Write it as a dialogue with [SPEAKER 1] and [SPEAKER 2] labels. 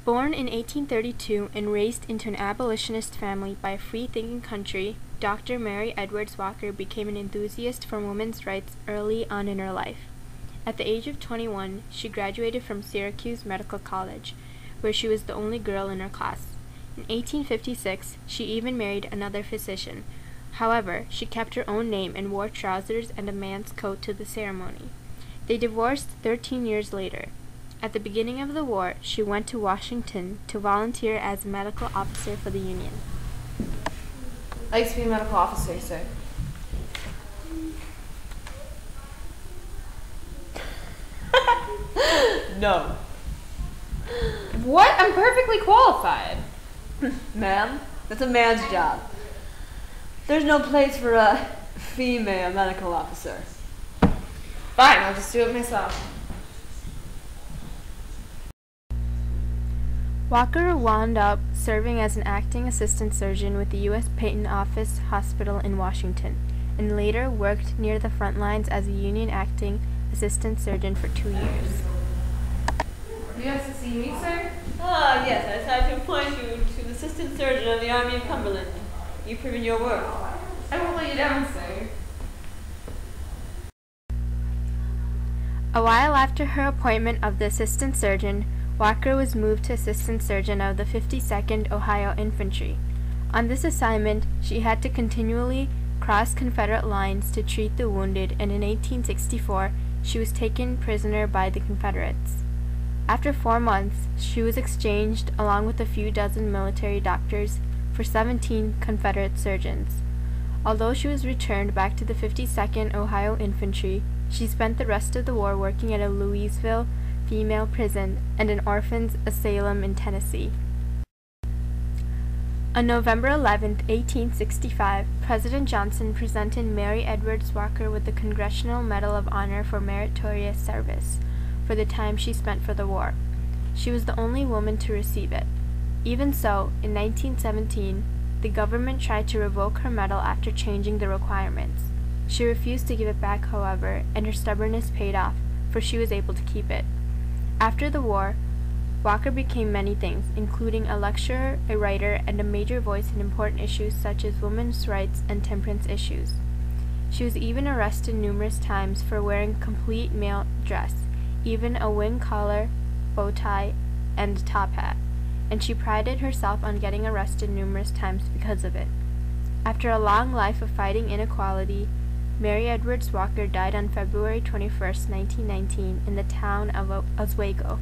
[SPEAKER 1] Born in 1832 and raised into an abolitionist family by a free-thinking country, Dr. Mary Edwards Walker became an enthusiast for women's rights early on in her life. At the age of 21, she graduated from Syracuse Medical College, where she was the only girl in her class. In 1856, she even married another physician. However, she kept her own name and wore trousers and a man's coat to the ceremony. They divorced 13 years later. At the beginning of the war, she went to Washington to volunteer as a medical officer for the Union.
[SPEAKER 2] I used to be a medical officer, sir.
[SPEAKER 3] No.
[SPEAKER 2] What? I'm perfectly qualified.
[SPEAKER 3] Ma'am, that's a man's job. There's no place for a female medical officer.
[SPEAKER 2] Fine, I'll just do it myself.
[SPEAKER 1] Walker wound up serving as an acting assistant surgeon with the U.S. Patent Office Hospital in Washington, and later worked near the front lines as a Union acting assistant surgeon for 2 years.
[SPEAKER 2] Do you have to see me, sir?
[SPEAKER 3] Ah, yes, I decided to appoint you to the assistant surgeon of the Army of Cumberland. You've proven your worth.
[SPEAKER 2] I won't let you down, sir.
[SPEAKER 1] A while after her appointment of the assistant surgeon, Walker was moved to assistant surgeon of the 52nd Ohio Infantry. On this assignment, she had to continually cross Confederate lines to treat the wounded, and in 1864, she was taken prisoner by the Confederates. After 4 months, she was exchanged along with a few dozen military doctors for 17 Confederate surgeons. Although she was returned back to the 52nd Ohio Infantry, she spent the rest of the war working at a Louisville female prison and an orphans' asylum in Tennessee. On November 11, 1865, President Johnson presented Mary Edwards Walker with the Congressional Medal of Honor for meritorious service for the time she spent for the war. She was the only woman to receive it. Even so, in 1917, the government tried to revoke her medal after changing the requirements. She refused to give it back, however, and her stubbornness paid off, for she was able to keep it. After the war, Walker became many things, including a lecturer, a writer, and a major voice in important issues such as women's rights and temperance issues. She was even arrested numerous times for wearing complete male dress, even a wing collar, bow tie, and top hat, and she prided herself on getting arrested numerous times because of it. After a long life of fighting inequality, Mary Edwards Walker died on February 21, 1919, in the town of Oswego.